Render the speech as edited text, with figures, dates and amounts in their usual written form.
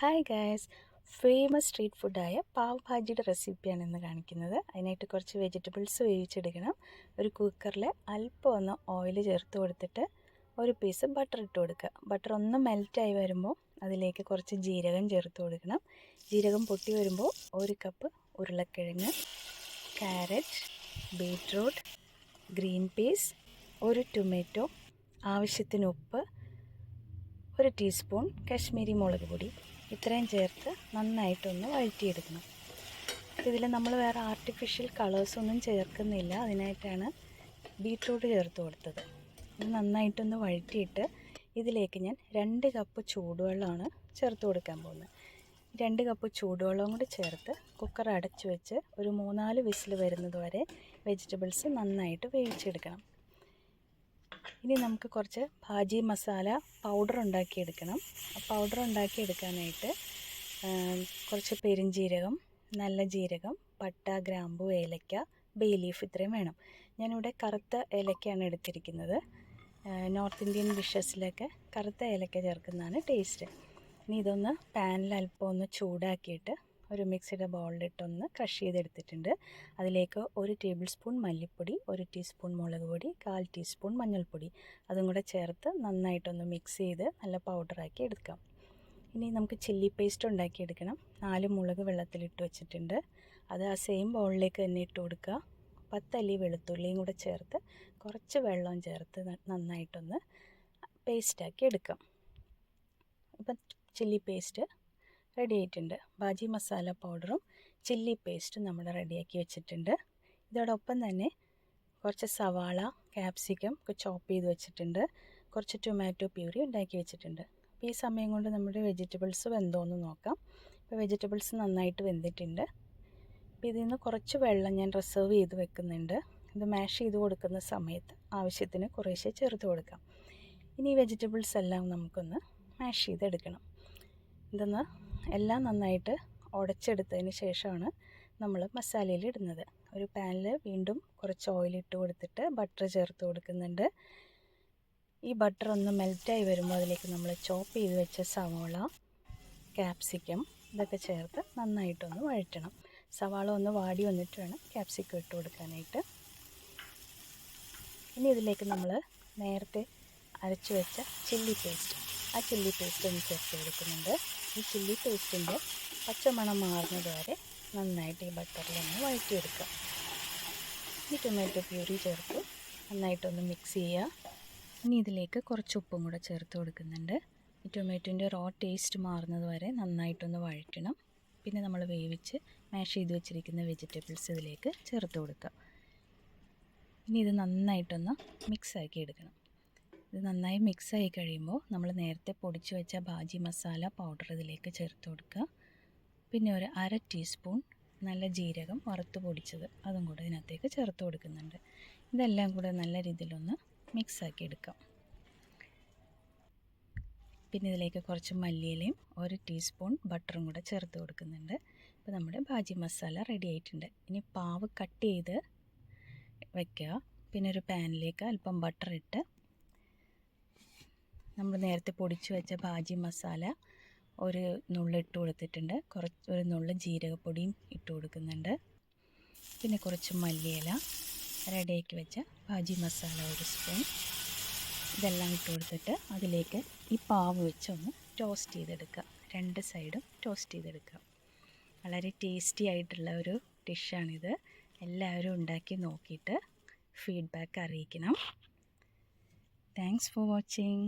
Hi guys, famous street ഫുഡായ പാവ് ഭാജിയുടെ റെസിപ്പിയാണ് ഇന്ന് കാണിക്കുന്നത്. അതിനായിട്ട് കുറച്ച് വെജിറ്റബിൾസ് വേവിച്ചെടുക്കണം. ഒരു കുക്കറിൽ അല്പം ഒന്ന് ഓയിൽ ചേർത്ത് കൊടുത്തിട്ട് ഒരു പീസ് ബട്ടർ ഇട്ട് കൊടുക്കുക. ബട്ടർ ഒന്ന് മെൽറ്റായി വരുമ്പോൾ അതിലേക്ക് കുറച്ച് ജീരകം ചേർത്ത് കൊടുക്കണം. ജീരകം പൊട്ടി വരുമ്പോൾ ഒരു കപ്പ് ഉരുളക്കിഴങ്ങ്, ക്യാരറ്റ്, ബീറ്റ്റൂട്ട്, ഗ്രീൻ പീസ്, ഒരു ടൊമാറ്റോ, ആവശ്യത്തിന് ഉപ്പ്, ഒരു ടീസ്പൂൺ കാശ്മീരി മുളക് പൊടി, ഇത്രയും ചേർത്ത് നന്നായിട്ടൊന്ന് വഴറ്റിയെടുക്കണം. ഇതിൽ നമ്മൾ വേറെ ആർട്ടിഫിഷ്യൽ കളേഴ്സൊന്നും ചേർക്കുന്നില്ല, അതിനായിട്ടാണ് ബീറ്റ്റൂട്ട് ചേർത്ത് കൊടുത്തത്. ഇത് നന്നായിട്ടൊന്ന് വഴറ്റിയിട്ട് ഇതിലേക്ക് ഞാൻ 2 കപ്പ് ചൂടുവെള്ളമാണ് ചേർത്ത് കൊടുക്കാൻ പോകുന്നത്. 2 കപ്പ് ചൂടുവെള്ളവും കൂടി ചേർത്ത് കുക്കർ അടച്ചു വെച്ച് ഒരു 3-4 വിസിൽ വരുന്നത് വരെ വെജിറ്റബിൾസ് നന്നായിട്ട് വേവിച്ചെടുക്കണം. ഇനി നമുക്ക് കുറച്ച് ഭാജി മസാല പൗഡർ ഉണ്ടാക്കിയെടുക്കണം. പൗഡർ ഉണ്ടാക്കിയെടുക്കാനായിട്ട് കുറച്ച് പെരുംജീരകം, നല്ല ജീരകം, പട്ട, ഗ്രാമ്പു, ഏലക്ക, ബേ ലീഫ് ഇത്രയും വേണം. ഞാനിവിടെ കറുത്ത ഏലക്കയാണ് എടുത്തിരിക്കുന്നത്. നോർത്ത് ഇന്ത്യൻ ഡിഷസിലൊക്കെ കറുത്ത ഏലക്ക ചേർക്കുന്നതാണ് ടേസ്റ്റ്. ഇനി ഇതൊന്ന് പാനിൽ അല്പം ഒന്ന് ചൂടാക്കിയിട്ട് ഒരു മിക്സിയുടെ ബൗളിലിട്ടൊന്ന് ക്രഷ് ചെയ്തെടുത്തിട്ടുണ്ട്. അതിലേക്ക് 1 ടേബിൾ സ്പൂൺ മല്ലിപ്പൊടി, 1 ടീസ്പൂൺ മുളക് പൊടി, 1/4 ടീസ്പൂൺ മഞ്ഞൾപ്പൊടി, അതും കൂടെ ചേർത്ത് നന്നായിട്ടൊന്ന് മിക്സ് ചെയ്ത് നല്ല പൗഡറാക്കി എടുക്കാം. ഇനി നമുക്ക് ചില്ലി പേസ്റ്റ് ഉണ്ടാക്കിയെടുക്കണം. 4 മുളക് വെള്ളത്തിലിട്ട് വെച്ചിട്ടുണ്ട്. അത് ആ സെയിം ബൗളിലേക്ക് തന്നെ ഇട്ട് കൊടുക്കുക. 10 അല്ലി വെളുത്തുള്ളിയും കൂടെ ചേർത്ത് കുറച്ച് വെള്ളം ചേർത്ത് നന്നായിട്ടൊന്ന് പേസ്റ്റാക്കി എടുക്കാം. ഇപ്പം ചില്ലി പേസ്റ്റ് റെഡി ആയിട്ടുണ്ട്. ഭാജി മസാല പൗഡറും ചില്ലി പേസ്റ്റും നമ്മൾ റെഡിയാക്കി വെച്ചിട്ടുണ്ട്. ഇതോടൊപ്പം തന്നെ കുറച്ച് സവാള, ക്യാപ്സിക്കം ഒക്കെ ചോപ്പ് ചെയ്ത് വെച്ചിട്ടുണ്ട്. കുറച്ച് ടൊമാറ്റോ പ്യൂരി ഉണ്ടാക്കി വെച്ചിട്ടുണ്ട്. അപ്പോൾ ഈ സമയം കൊണ്ട് നമ്മുടെ വെജിറ്റബിൾസ് വെന്തോന്ന് നോക്കാം. ഇപ്പോൾ വെജിറ്റബിൾസ് നന്നായിട്ട് വെന്തിട്ടുണ്ട്. അപ്പോൾ ഇതിൽ നിന്ന് കുറച്ച് വെള്ളം ഞാൻ റിസർവ് ചെയ്ത് വെക്കുന്നുണ്ട്. ഇത് മാഷ് ചെയ്ത് കൊടുക്കുന്ന സമയത്ത് ആവശ്യത്തിന് കുറേശ്ശെ ചേർത്ത് കൊടുക്കാം. ഇനി ഈ വെജിറ്റബിൾസ് എല്ലാം നമുക്കൊന്ന് മാഷ് ചെയ്തെടുക്കണം. ഇതൊന്ന് എല്ലാം നന്നായിട്ട് ഉടച്ചെടുത്തതിന് ശേഷമാണ് നമ്മൾ മസാലയിൽ ഇടുന്നത്. ഒരു പാനിൽ വീണ്ടും കുറച്ച് ഓയിൽ ഇട്ട് കൊടുത്തിട്ട് ബട്ടർ ചേർത്ത് കൊടുക്കുന്നുണ്ട്. ഈ ബട്ടർ ഒന്ന് മെൽറ്റായി വരുമ്പോൾ അതിലേക്ക് നമ്മൾ ചോപ്പ് ചെയ്ത് വെച്ച സവാള, ക്യാപ്സിക്കം ഇതൊക്കെ ചേർത്ത് നന്നായിട്ടൊന്ന് വഴറ്റണം. സവാള ഒന്ന് വാടി വന്നിട്ട് വേണം ക്യാപ്സിക്കം ഇട്ട് കൊടുക്കാനായിട്ട്. ഇനി ഇതിലേക്ക് നമ്മൾ നേരത്തെ അരച്ച് വെച്ച ചില്ലി പേസ്റ്റ്, ആ ചില്ലി പേസ്റ്റ് ഒന്ന് ചേർത്ത് കൊടുക്കുന്നുണ്ട്. ഈ ചില്ലി പേസ്റ്റിൻ്റെ പച്ചമണം മാറുന്നത് വരെ നന്നായിട്ട് ഈ ബട്ടറിലൊന്ന് വഴറ്റിയെടുക്കുക. ഈ ടൊമാറ്റോ പ്യൂരി ചേർത്ത് നന്നായിട്ടൊന്ന് മിക്സ് ചെയ്യുക. ഇനി ഇതിലേക്ക് കുറച്ച് ഉപ്പും കൂടെ ചേർത്ത് കൊടുക്കുന്നുണ്ട്. ഈ ടൊമാറ്റോൻ്റെ റോ ടേസ്റ്റ് മാറുന്നത് വരെ നന്നായിട്ടൊന്ന് വഴറ്റണം. പിന്നെ നമ്മൾ വേവിച്ച് മാഷ് ചെയ്ത് വെച്ചിരിക്കുന്ന വെജിറ്റബിൾസ് ഇതിലേക്ക് ചേർത്ത് കൊടുക്കുക. ഇനി ഇത് നന്നായിട്ടൊന്ന് മിക്സാക്കി എടുക്കണം. ഇത് നന്നായി മിക്സായി കഴിയുമ്പോൾ നമ്മൾ നേരത്തെ പൊടിച്ച് വെച്ച ഭാജി മസാല പൗഡർ ഇതിലേക്ക് ചേർത്ത് കൊടുക്കുക. പിന്നെ ഒരു 1/2 ടീസ്പൂൺ നല്ല ജീരകം വറുത്ത് പൊടിച്ചത് അതും കൂടെ ഇതിനകത്തേക്ക് ചേർത്ത് കൊടുക്കുന്നുണ്ട്. ഇതെല്ലാം കൂടെ നല്ല രീതിയിലൊന്ന് മിക്സാക്കി എടുക്കാം. പിന്നെ ഇതിലേക്ക് കുറച്ച് മല്ലിയിലയും 1 ടീസ്പൂൺ ബട്ടറും കൂടെ ചേർത്ത് കൊടുക്കുന്നുണ്ട്. ഇപ്പോൾ നമ്മുടെ ഭാജി മസാല റെഡി ആയിട്ടുണ്ട്. ഇനി പാവ് കട്ട് ചെയ്ത് വയ്ക്കുക. പിന്നെ ഒരു പാനിലേക്ക് അല്പം ബട്ടർ ഇട്ട് നമ്മൾ നേരത്തെ പൊടിച്ച് വെച്ച ഭാജി മസാല ഒരു നുള്ളിട്ട് കൊടുത്തിട്ടുണ്ട്. ഒരു നുള്ള് ജീരകപ്പൊടിയും ഇട്ട് കൊടുക്കുന്നുണ്ട്. പിന്നെ കുറച്ച് മല്ലിയില, റെഡിയാക്കി വെച്ച ഭാജി മസാല 1 സ്പൂൺ, ഇതെല്ലാം ഇട്ട് കൊടുത്തിട്ട് അതിലേക്ക് ഈ പാവ് വെച്ചൊന്ന് ടോസ്റ്റ് ചെയ്തെടുക്കുക. 2 സൈഡും ടോസ്റ്റ് ചെയ്തെടുക്കുക. വളരെ ടേസ്റ്റി ആയിട്ടുള്ള ഒരു ഡിഷാണിത്. എല്ലാവരും ഉണ്ടാക്കി നോക്കിയിട്ട് ഫീഡ്ബാക്ക് അറിയിക്കണം. Thanks for watching.